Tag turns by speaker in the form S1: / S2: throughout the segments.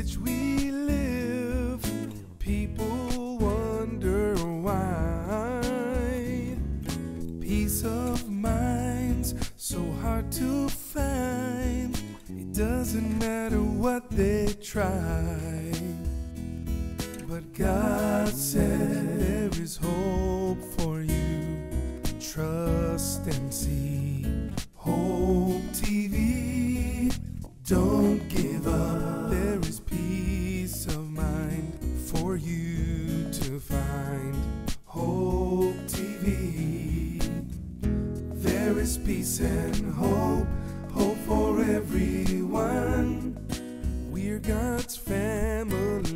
S1: which we live, people wonder why. Peace of mind's so hard to find. It doesn't matter what they try. But God said there is hope for you. Trust and see. Hope TV. Don't give up. There is peace of mind for you to find. Hope TV. There is peace and hope. Hope for everyone. We're God's family.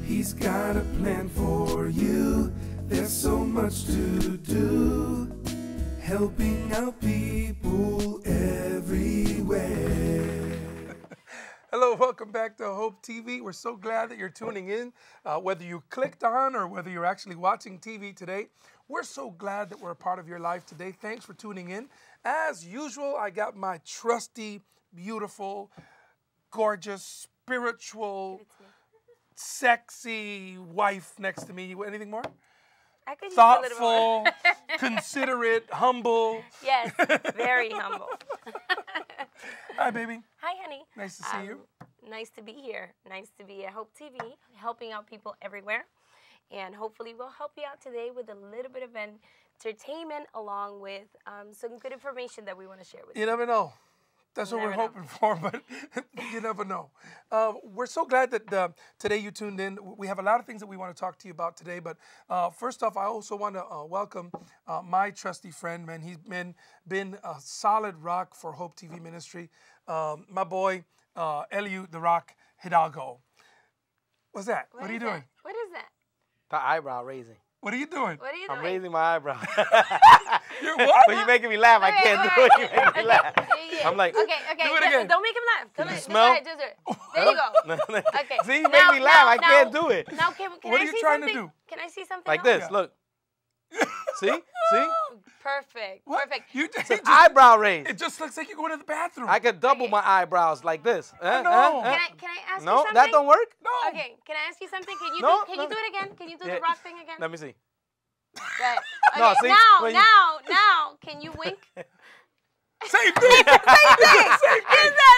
S1: He's got a plan for you. There's so much to do. Helping out people everywhere. Hello, welcome back to Hope TV. We're so glad that you're tuning in. Whether you clicked on or whether you're actually watching TV today, we're so glad that we're a part of your life today. Thanks for tuning in. As usual, I got my trusty, beautiful, gorgeous, spiritual, sexy wife next to me. Anything more?
S2: I could use
S1: Thoughtful,
S2: a little more.
S1: considerate, humble.
S2: Yes, very humble.
S1: Hi, baby.
S2: Hi, honey.
S1: Nice to see you.
S2: Nice to be here. Nice to be at Hope TV, helping out people everywhere. And hopefully we'll help you out today with a little bit of entertainment along with some good information that we want to share with you.
S1: You never know. That's what we're hoping for, but you never know. We're so glad that today you tuned in. We have a lot of things that we want to talk to you about today, but first off, I also want to welcome my trusty friend, man. He's been a solid rock for Hope TV Ministry. My boy, Eliu, the Rock Hidalgo. What's that? What are you doing?
S2: What is that?
S3: The eyebrow raising.
S1: What are you doing?
S2: What are you doing?
S3: I'm raising my eyebrow.
S1: You're what?
S3: But you're making me laugh. I can't do it. You make me laugh.
S2: Yeah.
S3: I'm like,
S2: okay.
S1: Do it again.
S2: Don't make him laugh.
S3: Can
S2: Come
S3: you
S2: on,
S3: smell?
S2: Just there you go. Okay.
S3: See, you make me laugh. I can't do it.
S2: Now, can
S1: What
S2: I
S1: are you
S2: see
S1: trying to
S2: something?
S1: do?
S2: Can I see something
S3: Like
S2: else?
S3: this. Look. See? See?
S2: Perfect.
S1: What?
S2: Perfect.
S1: It's
S3: It's eyebrow raise.
S1: it just looks like you're going to the bathroom.
S3: I could double my eyebrows like this.
S1: know.
S2: Can I ask you
S3: No,
S2: something?
S3: that don't work?
S1: No.
S2: Okay. Can I ask you something? Can you
S3: No,
S2: do
S3: no.
S2: it again? Can you do
S3: Yeah.
S2: the rock thing again?
S3: Let me see.
S2: Good. Okay.
S3: No, see,
S2: now,
S3: when you-
S2: now, can you wink?
S1: Same thing.
S2: It's the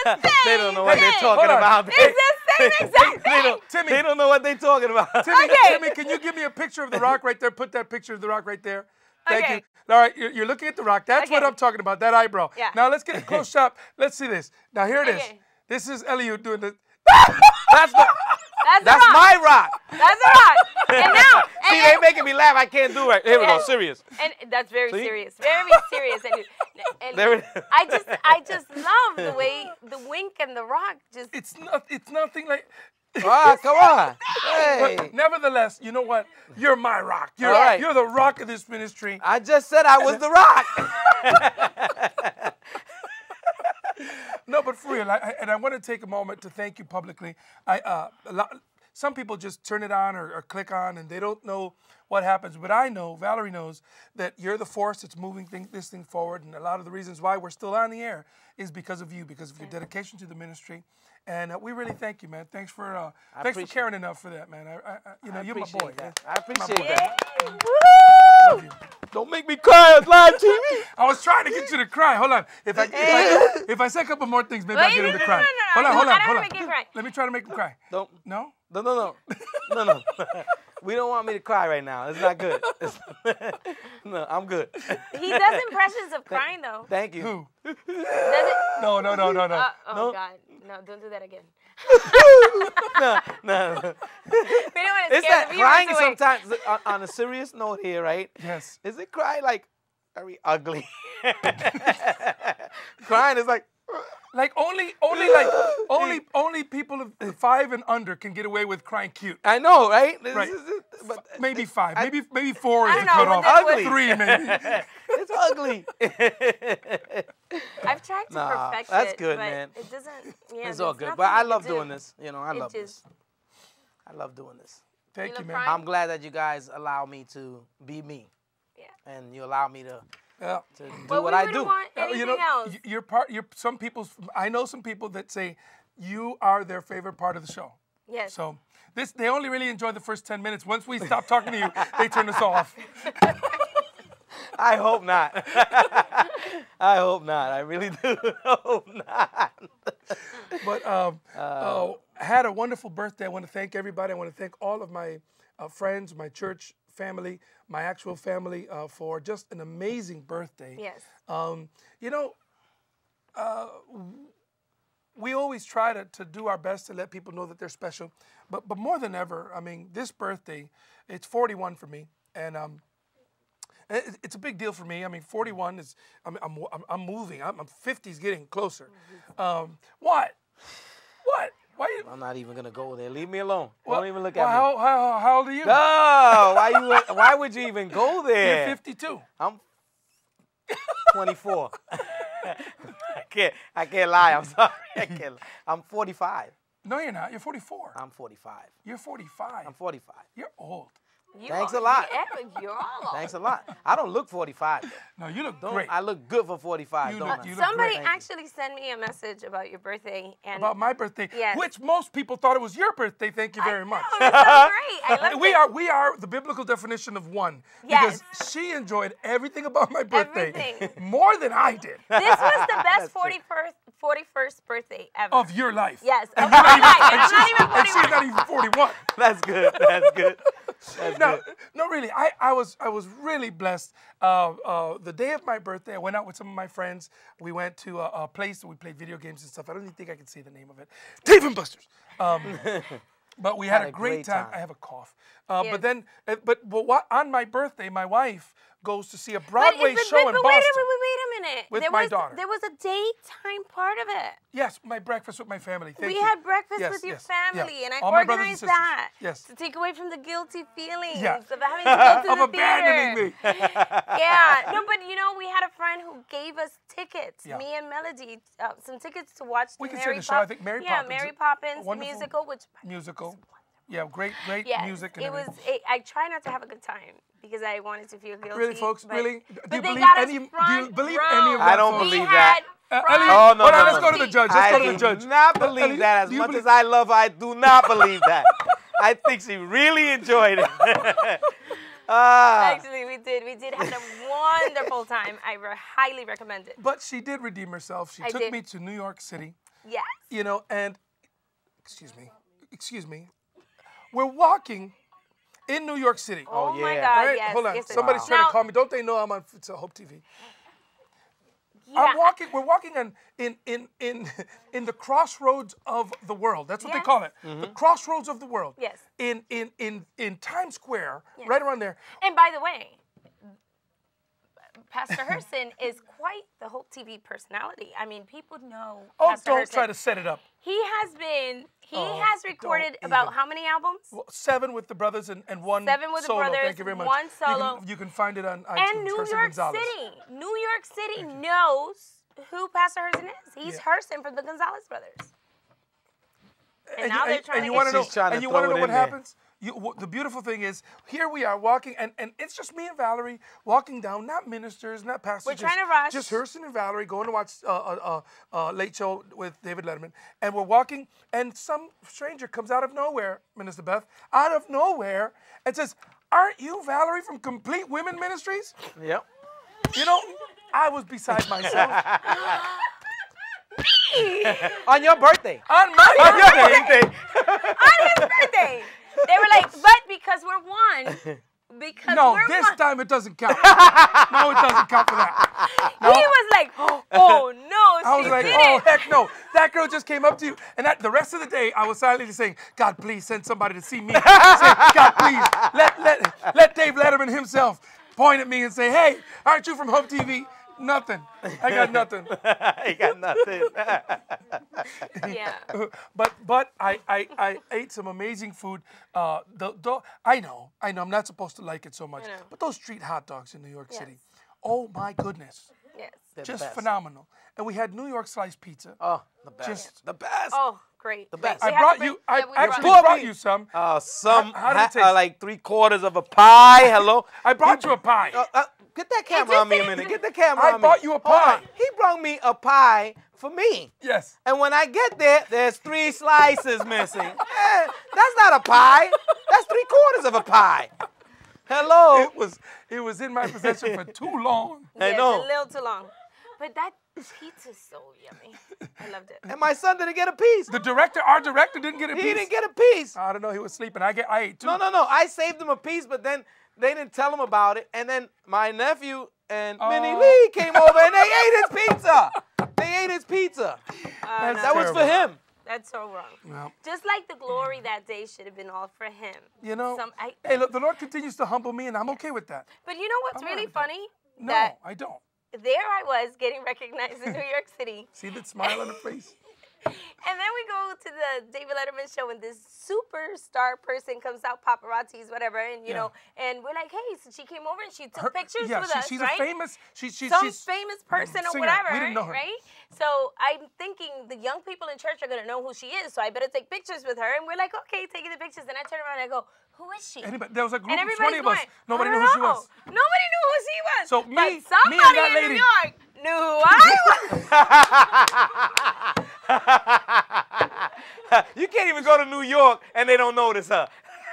S2: same
S3: They don't know what they're
S2: thing.
S3: talking
S1: Hold on.
S3: about.
S2: It's the same exact thing.
S1: Timmy.
S3: They don't know what they're talking about.
S1: Timmy,
S2: Okay.
S1: Timmy, can you give me a picture of the rock right there? Put that picture of the rock right there. Thank
S2: Okay.
S1: you. All right, you're looking at the rock. That's what
S2: Okay.
S1: I'm talking about, that eyebrow.
S2: Yeah.
S1: Now let's get a close shot. Let's see this. Now here it is.
S2: Okay.
S1: This is Eliu doing the...
S3: That's
S2: That's the rock.
S3: my rock.
S2: That's the rock. And now,
S3: See, they making me laugh. I can't do it. Here we go.
S2: Yeah.
S3: Serious.
S2: and that's very
S3: See?
S2: serious. Very serious. And
S3: There it is.
S2: I just love the way the wink and the rock just.
S1: It's nothing like...
S3: Ah, come on. Hey.
S1: But nevertheless, you know what? You're my rock. You're,
S3: All right.
S1: you're the rock of this ministry.
S3: I just said I was the rock.
S1: No, but for real, I want to take a moment to thank you publicly. Some people just turn it on or click on and they don't know what happens. But I know, Valerie knows, that you're the force that's moving this thing forward. And a lot of the reasons why we're still on the air is because of you, because of your dedication to the ministry. And we really thank you, man. Thanks for caring enough for that, man. You're my boy.
S3: That. I appreciate that.
S1: Love you.
S3: Don't make me cry on live TV.
S1: I was trying to get you to cry. Hold on. If I say a couple more things, maybe I'll get him to cry. Hold on.
S2: I don't wanna make him cry.
S1: Let me try to make him cry.
S3: Don't.
S1: No?
S3: No. We don't want me to cry right now. It's not good. No, I'm good.
S2: He does impressions of crying though.
S3: Thank you.
S1: Who?
S2: Does it?
S1: No.
S2: Oh
S3: No.
S2: God, no! Don't do that again.
S3: No.
S2: We don't want to
S3: It's
S2: scare
S3: that
S2: the
S3: crying
S2: viewers away.
S3: sometimes on a serious note here, right?
S1: Yes.
S3: Is it cry like very ugly? Crying is like
S1: Like only people of 5 and under can get away with crying cute.
S3: I know, right?
S1: Right.
S3: But
S1: Maybe 5. Maybe 4 is
S2: I
S1: the
S2: don't know,
S1: cutoff.
S2: but
S3: Ugly.
S1: 3 maybe.
S3: it's ugly.
S2: I've tried to
S3: Nah,
S2: perfect
S3: that's
S2: it,
S3: good,
S2: but
S3: man.
S2: it doesn't. Yeah,
S3: It's all
S2: there's
S3: good. But I
S2: nothing
S3: love
S2: you can
S3: doing
S2: do.
S3: this. I love this. I love doing this.
S1: Thank you,
S2: love
S1: man.
S2: crying?
S3: I'm glad that you guys allow me to be me.
S2: Yeah.
S3: And you allow me to
S1: Yeah.
S3: do
S2: Well,
S3: what
S2: we
S3: I
S2: wouldn't
S3: do.
S2: want anything else.
S1: You're some people. I know some people that say you are their favorite part of the show.
S2: Yes.
S1: So they only really enjoy the first 10 minutes. Once we stop talking to you, they turn us off.
S3: I hope not. I hope not. I really do hope not.
S1: But I had a wonderful birthday. I want to thank everybody. I want to thank all of my friends, my church family, my actual family for just an amazing birthday.
S2: Yes.
S1: You know, we always try to do our best to let people know that they're special. But more than ever, I mean, this birthday, it's 41 for me. And it's a big deal for me. I mean, 41 is, I'm moving. I'm 50's getting closer. What? What? Why you?
S3: I'm not even gonna go there. Leave me alone.
S1: Well,
S3: Don't even look at me.
S1: How old are you?
S3: No, why would you even go there?
S1: You're 52.
S3: I'm 24. I can't lie. I'm sorry. I can't lie. I'm 45.
S1: No, you're not. You're 44.
S3: I'm 45.
S1: You're 45.
S3: I'm 45.
S1: You're old.
S3: Thanks a lot.
S2: You're all old.
S3: Thanks a lot. I don't look 45. Though.
S1: No, you look great.
S3: I look good for 45,
S1: You
S3: don't
S1: look-
S3: I?
S1: you
S2: Somebody
S1: great.
S2: actually sent me a message about your birthday. And
S1: About my birthday,
S2: Yes.
S1: which most people thought it was your birthday. Thank you very much.
S2: Oh, that's so great. I love it.
S1: We are the biblical definition of one.
S2: Yes.
S1: Because she enjoyed everything about my birthday
S2: Everything.
S1: more than I did
S2: This was the best 41st birthday ever.
S1: of your life.
S2: Yes, of my life. And I'm not even
S1: And she's
S2: 41.
S1: not even 41.
S3: That's good. That's good. That's
S1: No,
S3: good.
S1: no, really. I was really blessed. The day of my birthday, I went out with some of my friends. We went to a place where we played video games and stuff. I don't even think I can say the name of it. Dave and Buster's. But we had a great time. I have a cough.
S2: Yes.
S1: But then, on my birthday, my wife goes to see a Broadway
S2: But
S1: show in
S2: wait
S1: Boston.
S2: a minute.
S1: With
S2: there
S1: my
S2: was,
S1: daughter.
S2: There was a daytime part of it.
S1: Yes, my breakfast with my family. Thank
S2: We
S1: you.
S2: had breakfast
S1: Yes,
S2: with your
S1: yes, yeah.
S2: family, and I
S1: All my brothers and
S2: organized
S1: sisters.
S2: that
S1: Yes.
S2: to take away from the guilty feelings
S1: Yeah.
S2: of having to go to
S1: Of
S2: the theater.
S1: abandoning me.
S2: Yeah, no, but you know, we had a friend who gave us tickets,
S1: Yeah.
S2: me and Melody, some tickets to watch
S1: We
S2: the
S1: can say
S2: Mary
S1: the show. I
S2: Poppins.
S1: think Mary
S2: Yeah,
S1: Poppins.
S2: Mary Poppins, the
S1: Wonderful
S2: musical, which
S1: musical. Yeah, great
S2: yes,
S1: music and
S2: it was.
S1: everything.
S2: I try not to have a good time because I wanted to feel guilty.
S1: Really, folks?
S2: but-
S1: Really?
S2: But
S1: Do you
S2: they
S1: believe
S2: got us
S1: any? Do you
S2: front
S1: believe
S2: row.
S1: any of
S3: I
S1: that?
S3: don't
S1: folks?
S3: believe
S2: We
S3: that.
S2: had
S1: Ellie,
S2: front
S3: Oh, no,
S1: hold on,
S3: no,
S1: let's
S3: no,
S1: go to
S3: no.
S1: the judge. Let's go to the
S3: I
S1: judge.
S3: do not
S1: Ellie,
S3: believe that. As
S1: do you
S3: much
S1: believe-
S3: as I love her, I do not believe that. I think she really enjoyed it.
S2: Actually, we did. We did have a wonderful time. I highly recommend it.
S1: But she did redeem herself. She
S2: I
S1: took
S2: did.
S1: me to New York City.
S2: Yes.
S1: You know, and excuse me. We're walking in New York City.
S2: Oh, my
S3: yeah.
S2: God,
S1: All right,
S2: yes.
S1: hold on.
S2: yes,
S1: Somebody's
S2: wow.
S1: trying
S2: Now,
S1: to call me. Don't they know I'm on H.O.P.E TV?
S2: yeah,
S1: We're walking in the crossroads of the world. That's what they
S2: Yes.
S1: call it. The crossroads of the world.
S2: Yes.
S1: In Times Square,
S2: Yes.
S1: right around there.
S2: And by the way, Pastor Herson is quite the H.O.P.E TV personality. I mean, people know.
S1: Oh,
S2: Pastor
S1: don't
S2: Herson.
S1: try to set it up.
S2: He has been. He
S1: Oh,
S2: has recorded
S1: don't
S2: about
S1: even.
S2: how many albums?
S1: Well, 7 with the brothers and one
S2: 7 with the
S1: solo.
S2: brothers,
S1: Thank you very much.
S2: 1 solo.
S1: You can find it on iTunes.
S2: And New
S1: Herson
S2: York
S1: Gonzalez.
S2: City. New York City knows who Pastor Herson is. He's
S1: Yeah.
S2: Herson from the Gonzalez brothers. And now
S1: you,
S2: they're trying
S1: and
S2: to
S1: you
S2: get-
S1: want to know?
S3: She's trying to
S1: And you want to
S3: throw
S1: know
S3: it
S1: what
S3: in there.
S1: happens? The beautiful thing is, here we are walking, and it's just me and Valerie walking down, not ministers, not pastors.
S2: We're trying to rush.
S1: Just Herson and Valerie going to watch Late Show with David Letterman, and we're walking, and some stranger comes out of nowhere, Minister Beth, out of nowhere, and says, "Aren't you Valerie from Complete Women Ministries?"
S3: Yep.
S1: You know, I was beside myself.
S3: On your birthday.
S1: On my
S3: On your
S1: birthday.
S3: birthday.
S2: On his birthday. They were like, but because we're one. Because
S1: No,
S2: we're
S1: this
S2: one.
S1: time it doesn't count. No, it doesn't count for that. No.
S2: He was like, oh no,
S1: I
S2: she
S1: was like,
S2: did
S1: oh,
S2: it.
S1: heck no. That girl just came up to you. And the rest of the day, I was silently saying, God, please send somebody to see me. Say, God, please, let Dave Letterman himself point at me and say, hey, aren't you from H.O.P.E TV? Nothing. I got nothing.
S3: You got nothing.
S2: Yeah.
S1: But I ate some amazing food. I know, I'm not supposed to like it so much.
S2: I know.
S1: But those street hot dogs in New York
S2: Yes.
S1: City, oh my goodness.
S2: Yes.
S3: They're the
S1: Just
S3: best.
S1: phenomenal. And we had New York sliced pizza.
S3: Oh, the best.
S1: Just-
S3: the best.
S2: Oh, great.
S3: The best.
S1: I brought you. I actually brought you some.
S3: Some
S1: How did it taste?
S3: like 3/4 of a pie. Hello.
S1: I brought you a pie.
S3: Get that camera on me a minute. Get the camera on me.
S1: I bought you a
S3: Hold
S1: pie.
S3: on. He brought me a pie for me.
S1: Yes.
S3: And when I get there, there's 3 slices missing. That's not a pie. That's 3/4 of a pie. Hello.
S1: It was in my possession for too long.
S3: I know.
S2: It's a little too long. But that pizza's so yummy. I loved it.
S3: And my son didn't get a piece.
S1: Our director didn't get a piece.
S3: He didn't get a piece.
S1: I don't know. He was sleeping. I ate too.
S3: No. I saved him a piece, but then they didn't tell him about it. And then my nephew and Minnie Lee came over and they ate his pizza. They ate his pizza. That was for him.
S2: That's so wrong.
S1: Well,
S2: Just like the glory that day should have been all for him.
S1: you know, hey, look, the Lord continues to humble me, and I'm okay with that.
S2: But you know what's
S1: I'm
S2: really
S1: all right with
S2: funny?
S1: No,
S2: That
S1: I don't.
S2: there I was getting recognized in New York City.
S1: See that smile on her face?
S2: And then we go to the David Letterman show, and this superstar person comes out, paparazzis, whatever, and you know, and we're like, hey, so she came over and she took pictures with us,
S1: she's
S2: right?
S1: a famous, she's
S2: famous person or
S1: singer.
S2: whatever,
S1: We didn't know her.
S2: right? So I'm thinking the young people in church are gonna know who she is, so I better take pictures with her. And we're like, okay, taking the pictures. And I turn around and I go, who is she?
S1: There was a group
S2: And
S1: of 20
S2: everybody's
S1: of us.
S2: going,
S1: Nobody
S2: I
S1: knew
S2: don't
S1: who she
S2: know.
S1: was.
S2: Nobody knew who she was.
S1: So
S2: but
S1: me and
S2: somebody
S1: that
S2: in
S1: lady.
S2: New York knew who I was.
S3: You can't even go to New York and they don't notice her.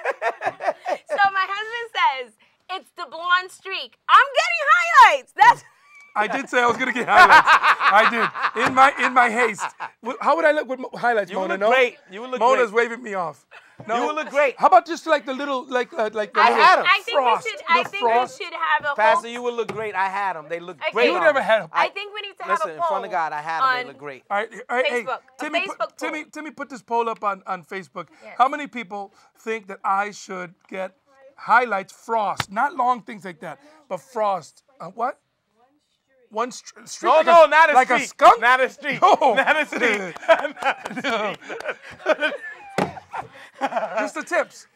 S2: So my husband says, it's the blonde streak. I'm getting highlights. That's
S1: I did say I was gonna get highlights. I did in my haste. How would I look with highlights,
S3: You
S1: Mona?
S3: would look great. You would look
S1: Mona's
S3: great.
S1: waving me off. No.
S3: You would look great.
S1: How about just like the little, like the
S3: I
S1: little
S3: had 'em.
S2: I think
S1: frost,
S2: we should.
S1: the
S2: I think
S1: frost.
S2: we should have a
S3: Pastor,
S2: whole.
S3: you would look great. I had them. They look
S2: Okay.
S3: great.
S2: You
S3: on
S1: never
S3: me.
S1: had 'em.
S2: I think we need to have
S3: Listen,
S2: a
S3: in
S2: poll.
S3: front of God, I had them. They
S2: on-
S3: look great.
S1: All right, hey,
S2: Facebook, a
S1: Timmy,
S2: Facebook poll.
S1: Timmy, put this poll up on Facebook.
S2: Yes.
S1: How many people think that I should get highlights, frost, not long things like that, but frost? What? One streak.
S3: No,
S1: like
S3: no, not a
S1: like
S3: streak.
S1: a skunk.
S3: Not a streak.
S1: No.
S3: Not a streak.
S1: Just the tips.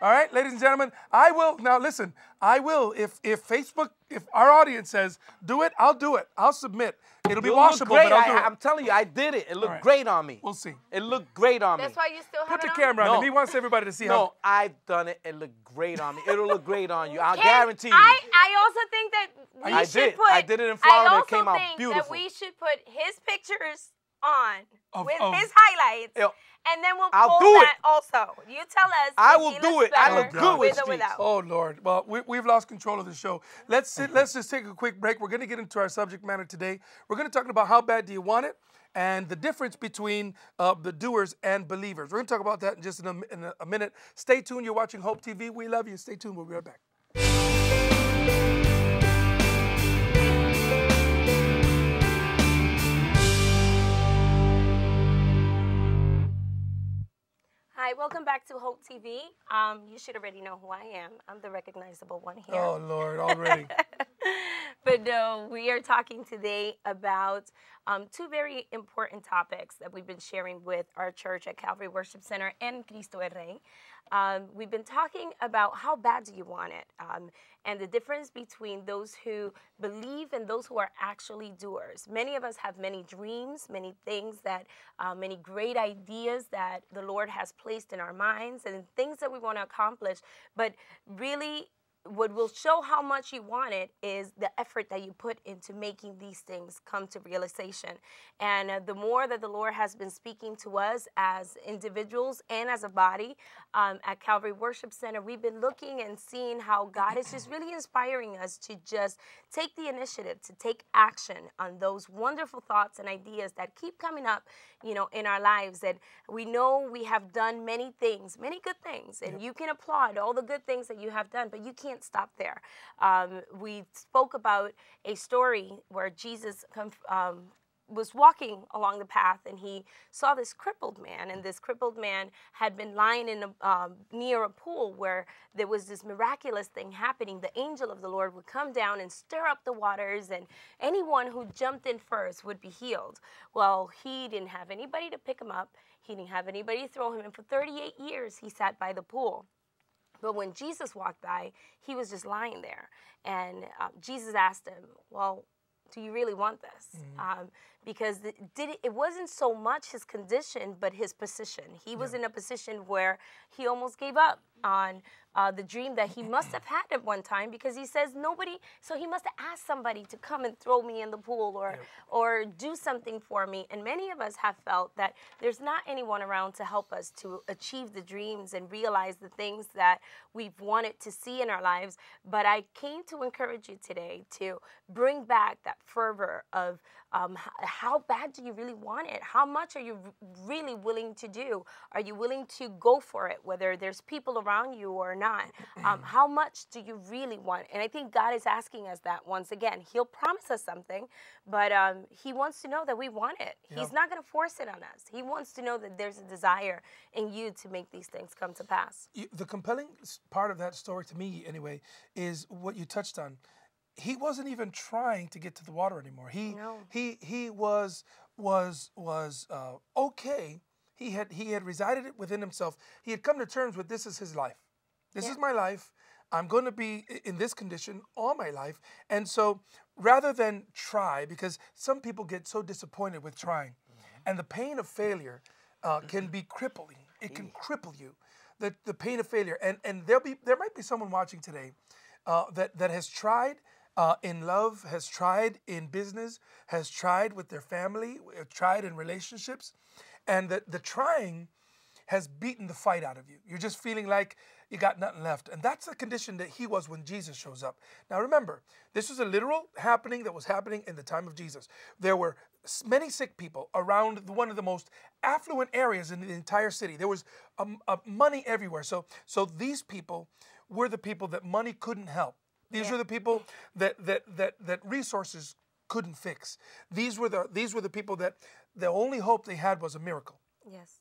S1: All right, ladies and gentlemen, I will, now listen, I will, if Facebook, if our audience says, do it, I'll do it. I'll submit. It'll be
S3: You'll look
S1: washable,
S3: great.
S1: but I'll do it.
S3: I'm telling you, I did it. It looked
S1: right.
S3: great on me.
S1: We'll see.
S3: It looked great on me.
S2: That's why you still have
S1: Put the
S2: it on?
S1: camera on
S3: No.
S1: him. He wants everybody to see
S3: No,
S1: how.
S3: I've done it. It looked great on me. It'll look great on you. I'll
S2: Ken,
S3: guarantee you.
S2: I also think that we
S3: I
S2: should
S3: did.
S2: put.
S3: I did it in Florida. It came out
S2: I also think that
S3: beautiful.
S2: we should put his pictures on with
S1: of-
S2: his highlights,
S3: Yo,
S2: and then we'll
S3: I'll
S2: pull
S3: do
S2: that also. You tell us.
S3: I
S2: if
S3: will
S2: he
S3: do
S2: looks
S3: it. I
S2: better
S3: look good with
S2: with or
S3: streaks.
S2: without.
S1: Oh, Lord. Well, we've lost control of the show. Let's just take a quick break. We're going to get into our subject matter today. We're going to talk about how bad do you want it and the difference between the doers and believers. We're going to talk about that in just in a minute. Stay tuned. You're watching Hope TV. We love you. Stay tuned. We'll be right back.
S2: Hi, welcome back to Hope TV. You should already know who I am. I'm the recognizable one here.
S1: Oh, Lord, already.
S2: But no, we are talking today about two very important topics that we've been sharing with our church at Calvary Worship Center and Cristo el Rey. We've been talking about how bad do you want it, and the difference between those who believe and those who are actually doers. Many of us have many dreams, many things that, many great ideas that the Lord has placed in our minds and things that we want to accomplish, but really what will show how much you want it is the effort that you put into making these things come to realization. And the more that the Lord has been speaking to us as individuals and as a body at Calvary Worship Center, we've been looking and seeing how God is just really inspiring us to just take the initiative, to take action on those wonderful thoughts and ideas that keep coming up, you know, in our lives. That we know we have done many things, many good things, and you can applaud all the good things that you have done, but you can't stop there. We spoke about a story where Jesus was walking along the path, and he saw this crippled man, and this crippled man had been lying in near a pool where there was this miraculous thing happening. The angel of the Lord would come down and stir up the waters, and anyone who jumped in first would be healed. Well, he didn't have anybody to pick him up. He didn't have anybody to throw him in. For 38 years, he sat by the pool. But when Jesus walked by, he was just lying there. And Jesus asked him, well, do you really want this? because it wasn't so much his condition, but his position. He was in a position where he almost gave up on the dream that he must have had at one time, because he says nobody, so he must have asked somebody to come and throw me in the pool or do something for me. And many of us have felt that there's not anyone around to help us to achieve the dreams and realize the things that we've wanted to see in our lives. But I came to encourage you today to bring back that fervor of how bad do you really want it? How much are you really willing to do? Are you willing to go for it, whether there's people around you or not? How much do you really want? And I think God is asking us that once again. He'll promise us something, but he wants to know that we want it. Yep. He's not going to force it on us. He wants to know that there's a desire in you to make these things come to pass.
S1: The compelling part of that story, to me anyway, is what you touched on. He wasn't even trying to get to the water anymore. He was okay. He had resided it within himself. He had come to terms with, this is his life. This is my life. I'm going to be in this condition all my life. And so rather than try, because some people get so disappointed with trying, and the pain of failure can be crippling. It can cripple you. The pain of failure. And there might be someone watching today that has tried in love, has tried in business, has tried with their family, tried in relationships, and the trying has beaten the fight out of you. You're just feeling like you got nothing left. And that's the condition that he was when Jesus shows up. Now remember, this was a literal happening that was happening in the time of Jesus. There were many sick people around one of the most affluent areas in the entire city. There was money everywhere. So these people were the people that money couldn't help. These were the people that resources couldn't fix. These were the people that the only hope they had was a miracle.
S2: Yes.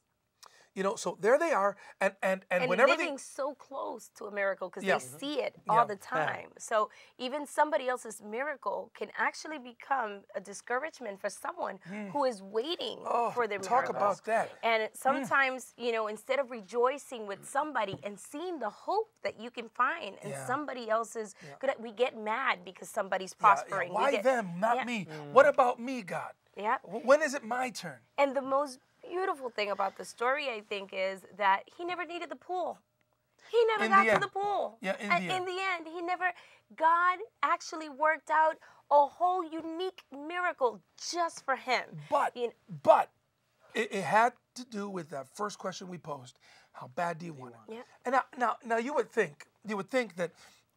S1: You know, so there they are, and whenever
S2: living so close to a miracle, because they see it all the time. So even somebody else's miracle can actually become a discouragement for someone who is waiting for their miracle.
S1: Talk about that.
S2: And sometimes, you know, instead of rejoicing with somebody and seeing the hope that you can find in somebody else's, we get mad because somebody's prospering.
S1: Why them, not me? What about me, God?
S2: Yeah.
S1: When is it my turn?
S2: And the most beautiful thing about the story, I think, is that he never needed the pool. He never got to the pool.
S1: Yeah,
S2: in the end, God actually worked out a whole unique miracle just for him.
S1: But it had to do with that first question we posed: how bad do you want it?
S2: Yeah.
S1: And now you would think that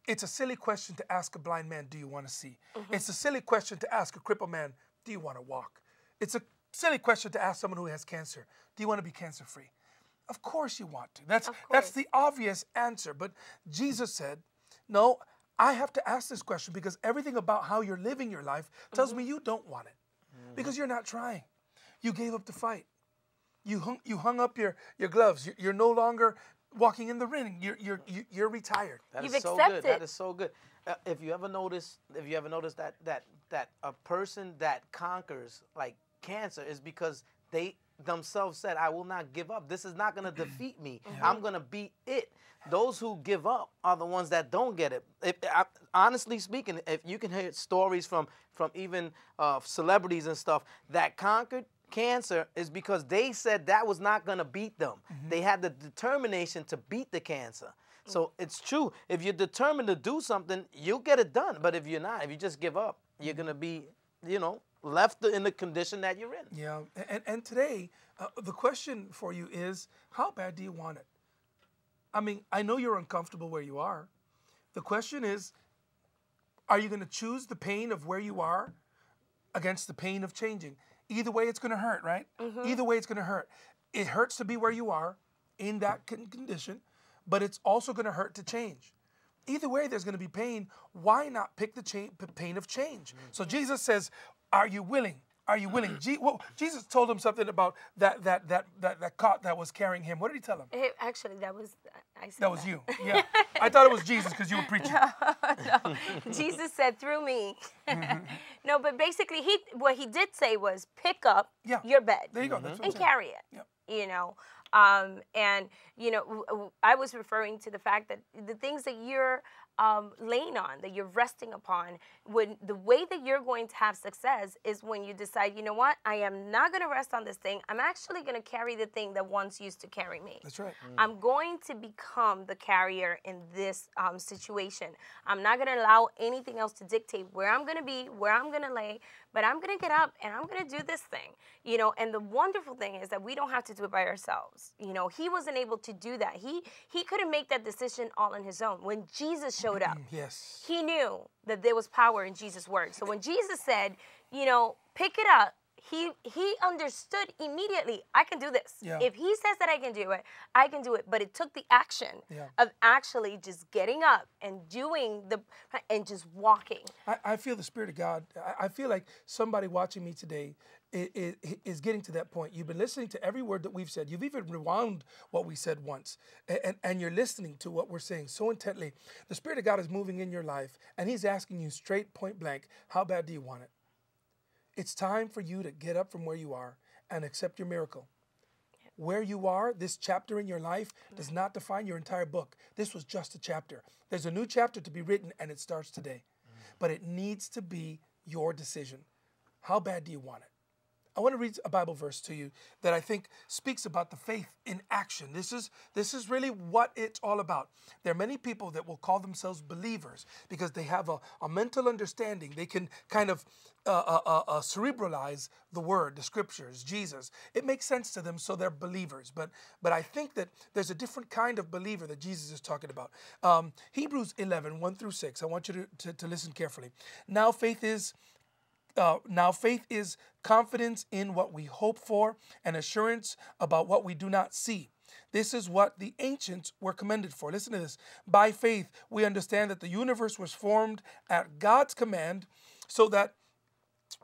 S1: it's a silly question to ask a blind man, do you want to see? It's a silly question to ask a crippled man, do you want to walk? It's a silly question to ask someone who has cancer, do you want to be cancer-free? Of course you want to. That's the obvious answer. But Jesus said, no, I have to ask this question because everything about how you're living your life tells me you don't want it. Because you're not trying. You gave up the fight. You hung up your gloves. You're no longer walking in the ring. You're retired.
S2: You've accepted.
S3: That is so good. If you ever notice that a person that conquers like cancer is because they themselves said, I will not give up. This is not going to defeat me. I'm going to beat it. Those who give up are the ones that don't get it. Honestly speaking, if you can hear stories from even celebrities and stuff that conquered cancer, is because they said that was not going to beat them. They had the determination to beat the cancer. So it's true. If you're determined to do something, you'll get it done. But if you're not, if you just give up, you're going to be, left in the condition that you're in.
S1: Yeah, and today, the question for you is, how bad do you want it? I mean, I know you're uncomfortable where you are. The question is, are you going to choose the pain of where you are against the pain of changing? Either way, it's going to hurt, right? Either way, it's going to hurt. It hurts to be where you are in that condition, but it's also going to hurt to change. Either way, there's going to be pain. Why not pick the pain of change? So Jesus says, are you willing? Are you willing? Jesus told him something about that cot that was carrying him. What did he tell him?
S2: Actually, that was I said
S1: that was you. Yeah, I thought it was Jesus because you were preaching.
S2: No, Jesus said through me. No, but basically, what he did say was pick up your bed.
S1: There you go. That's what
S2: and carry it. Yeah. And I was referring to the fact that the things that you're laying on, that you're resting upon. When the way that you're going to have success is when you decide, you know what, I am not going to rest on this thing. I'm actually going to carry the thing that once used to carry me.
S1: That's right.
S2: I'm going to become the carrier in this situation. I'm not going to allow anything else to dictate where I'm going to be, where I'm going to lay, but I'm going to get up and I'm going to do this thing. You know, and the wonderful thing is that we don't have to do it by ourselves. You know, he wasn't able to do that. He couldn't make that decision all on his own. When Jesus showed up,
S1: Yes.
S2: he knew that there was power in Jesus' word. So when Jesus said, you know, pick it up, he understood immediately, I can do this.
S1: Yeah.
S2: If he says that I can do it, I can do it. But it took the action
S1: Yeah.
S2: of actually just getting up and doing and just walking.
S1: I feel the Spirit of God. I feel like somebody watching me today is getting to that point. You've been listening to every word that we've said. You've even rewound what we said once. And you're listening to what we're saying so intently. The Spirit of God is moving in your life, and He's asking you straight, point blank, how bad do you want it? It's time for you to get up from where you are and accept your miracle. Where you are, this chapter in your life does not define your entire book. This was just a chapter. There's a new chapter to be written, and it starts today. But it needs to be your decision. How bad do you want it? I want to read a Bible verse to you that I think speaks about the faith in action. This is really what it's all about. There are many people that will call themselves believers because they have a mental understanding. They can kind of cerebralize the word, the scriptures, Jesus. It makes sense to them, so they're believers. But I think that there's a different kind of believer that Jesus is talking about. Hebrews 11, 1 through 6. I want you to listen carefully. Now faith is confidence in what we hope for and assurance about what we do not see. This is what the ancients were commended for. Listen to this. By faith, we understand that the universe was formed at God's command so that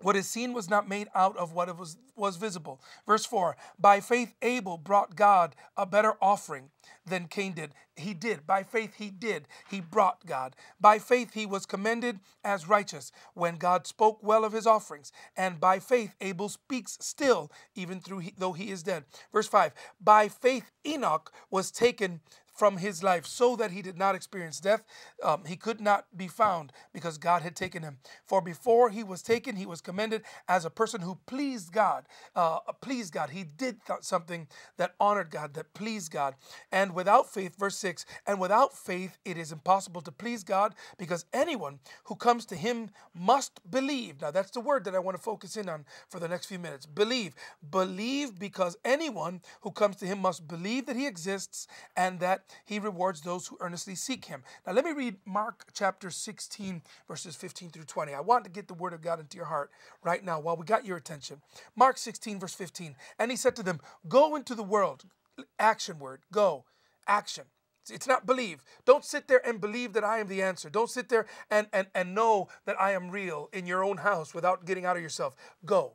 S1: what is seen was not made out of what was visible. Verse 4, by faith Abel brought God a better offering than Cain did. He did. By faith he did. He brought God. By faith he was commended as righteous when God spoke well of his offerings. And by faith Abel speaks still, even though he is dead. Verse 5, by faith Enoch was taken from his life so that he did not experience death. He could not be found because God had taken him. For before he was taken, he was commended as a person who pleased God. He did something that honored God, that pleased God. And without faith, verse 6, and without faith it is impossible to please God because anyone who comes to him must believe. Now that's the word that I want to focus in on for the next few minutes. Believe. Believe because anyone who comes to him must believe that he exists and that he rewards those who earnestly seek him. Now let me read Mark chapter 16, verses 15 through 20. I want to get the word of God into your heart right now while we got your attention. Mark 16, verse 15. And he said to them, go into the world. Action word. Go. Action. It's not believe. Don't sit there and believe that I am the answer. Don't sit there and know that I am real in your own house without getting out of yourself. Go.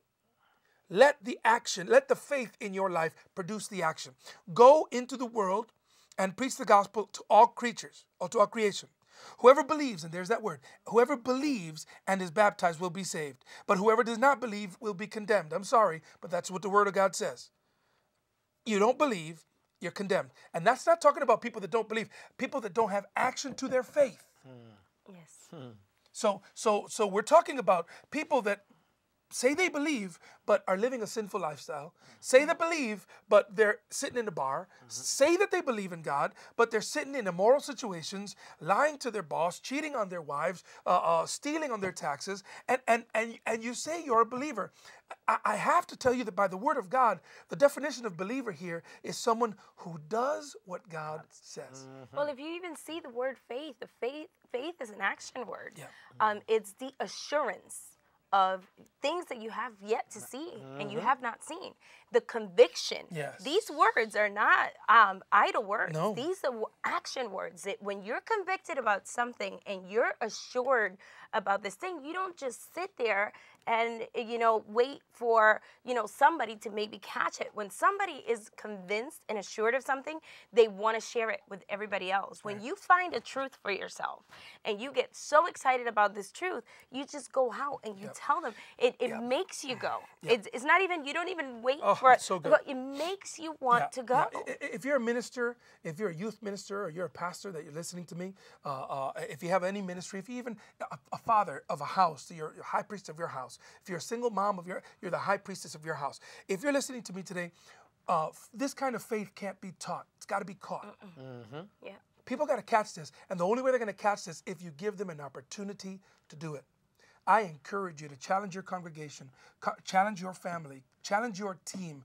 S1: Let the action, let the faith in your life produce the action. Go into the world and preach the gospel to all creatures, or to all creation. Whoever believes, and there's that word, whoever believes and is baptized will be saved. But whoever does not believe will be condemned. I'm sorry, but that's what the word of God says. You don't believe, you're condemned. And that's not talking about people that don't believe, people that don't have action to their faith.
S2: Yes.
S1: So we're talking about people that say they believe, but are living a sinful lifestyle. Say they believe, but they're sitting in a bar. Say that they believe in God, but they're sitting in immoral situations, lying to their boss, cheating on their wives, stealing on their taxes, and you say you're a believer. I have to tell you that by the word of God, the definition of believer here is someone who does what God says.
S2: Well, if you even see the word faith, faith is an action word.
S1: Yeah.
S2: It's the assurance of things that you have yet to see and you have not seen. The conviction.
S1: Yes.
S2: These words are not idle words.
S1: No.
S2: These are action words. When you're convicted about something and you're assured about this thing, you don't just sit there and, wait for, somebody to maybe catch it. When somebody is convinced and assured of something, they want to share it with everybody else. When you find a truth for yourself and you get so excited about this truth, you just go out and you tell them. It makes you go. It's not even, you don't even wait for it.
S1: So good.
S2: But it makes you want to go.
S1: If you're a minister, if you're a youth minister, or you're a pastor that you're listening to me, if you have any ministry, if you even a father of a house, you're high priest of your house. If you're a single mom you're the high priestess of your house. If you're listening to me today, this kind of faith can't be taught. It's got to be caught.
S2: Yeah.
S1: People got to catch this, and the only way they're going to catch this if you give them an opportunity to do it. I encourage you to challenge your congregation, challenge your family, challenge your team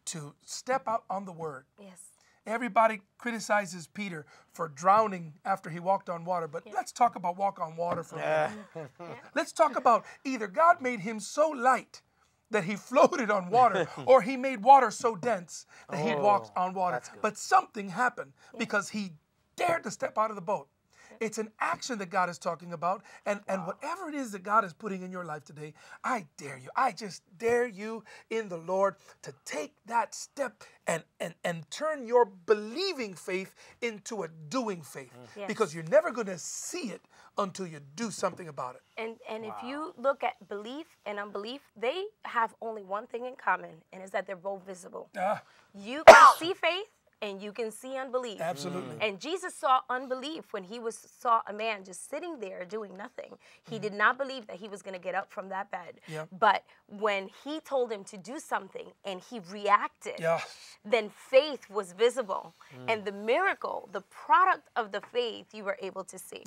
S1: to step out on the word.
S2: Yes.
S1: Everybody criticizes Peter for drowning after he walked on water, but let's talk about walk on water for a minute. Let's talk about either God made him so light that he floated on water, or he made water so dense that he walked on water. But something happened because he dared to step out of the boat. It's an action that God is talking about. And whatever it is that God is putting in your life today, I dare you. I just dare you in the Lord to take that step and turn your believing faith into a doing faith.
S2: Yes.
S1: Because you're never going to see it until you do something about it.
S2: And if you look at belief and unbelief, they have only one thing in common, and it's that they're both visible. You can see faith, and you can see unbelief.
S1: Absolutely.
S2: And Jesus saw unbelief when he saw a man just sitting there doing nothing. He did not believe that he was going to get up from that bed. But when he told him to do something and he reacted, then faith was visible. And the miracle, the product of the faith, you were able to see.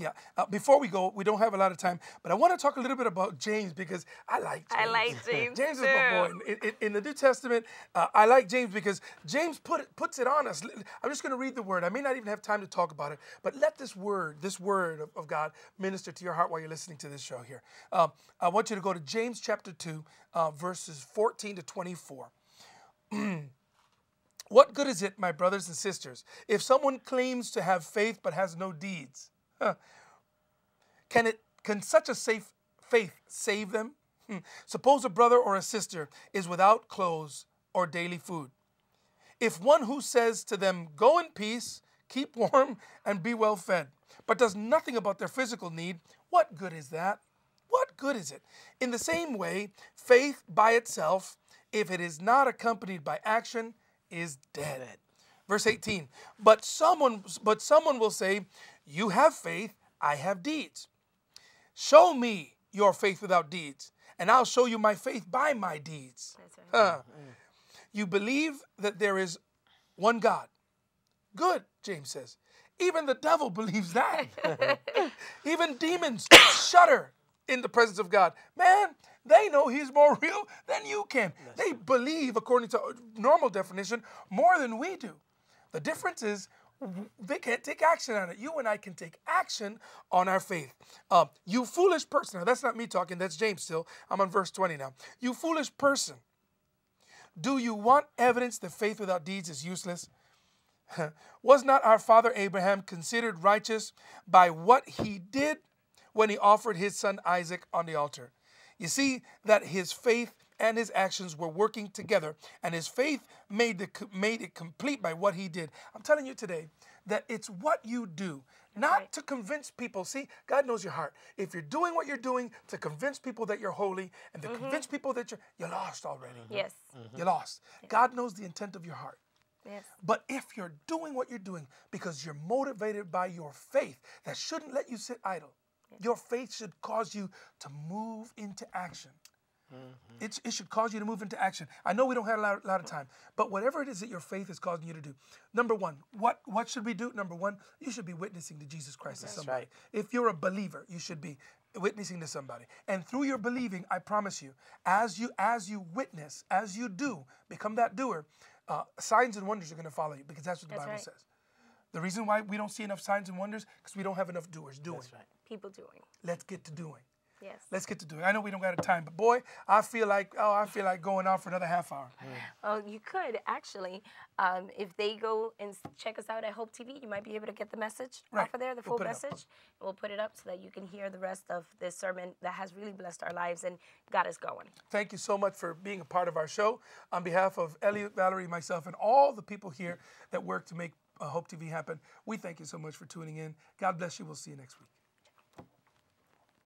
S1: Before we go, we don't have a lot of time, but I want to talk a little bit about James, because I like James.
S2: I like James.
S1: James is my boy. In the New Testament, I like James because James puts it on us. I'm just going to read the word. I may not even have time to talk about it, but let this word of God minister to your heart while you're listening to this show here. I want you to go to James chapter 2, verses 14 to 24. What good is it, my brothers and sisters, if someone claims to have faith but has no deeds? Can such a safe faith save them? Suppose a brother or a sister is without clothes or daily food. If one who says to them, go in peace, keep warm, and be well fed, but does nothing about their physical need, what good is that? What good is it? In the same way, faith by itself, if it is not accompanied by action, is dead. Verse 18, but someone will say, you have faith, I have deeds. Show me your faith without deeds, and I'll show you my faith by my deeds.
S2: That's right.
S1: You believe that there is one God. Good, James says. Even the devil believes that. Even demons shudder in the presence of God. Man, they know he's more real than you can. They believe, according to normal definition, more than we do. The difference is they can't take action on it. You and I can take action on our faith. You foolish person. Now, that's not me talking. That's James still. I'm on verse 20 now. You foolish person. Do you want evidence that faith without deeds is useless? Was not our father Abraham considered righteous by what he did when he offered his son Isaac on the altar? You see that his faith and his actions were working together, and his faith made it complete by what he did. I'm telling you today that it's what you do, not to convince people. See, God knows your heart. If you're doing what you're doing to convince people that you're holy and to convince people that you're lost already.
S2: Yes.
S1: You're lost. God knows the intent of your heart.
S2: Yes.
S1: But if you're doing what you're doing because you're motivated by your faith, that shouldn't let you sit idle. Your faith should cause you to move into action. It should cause you to move into action. I know we don't have a lot of time, but whatever it is that your faith is causing you to do, number one, what should we do? Number one, you should be witnessing to Jesus Christ to somebody. If you're a believer, you should be witnessing to somebody. And through your believing, I promise you, as you witness, as you do, become that doer, signs and wonders are going to follow you, because that's what the Bible says. The reason why we don't see enough signs and wonders because we don't have enough doers doing.
S2: People doing.
S1: Let's get to doing.
S2: Yes.
S1: Let's get to do it. I know we don't got time, but boy, I feel like going on for another half hour.
S2: Oh, you could actually, if they go and check us out at Hope TV, you might be able to get the message
S1: Right.
S2: off of there, the
S1: We'll
S2: full
S1: put it up.
S2: message. We'll put it up so that you can hear the rest of this sermon that has really blessed our lives and got us going.
S1: Thank you so much for being a part of our show. On behalf of Elliot, Valerie, myself, and all the people here that work to make Hope TV happen, we thank you so much for tuning in. God bless you. We'll see you next week.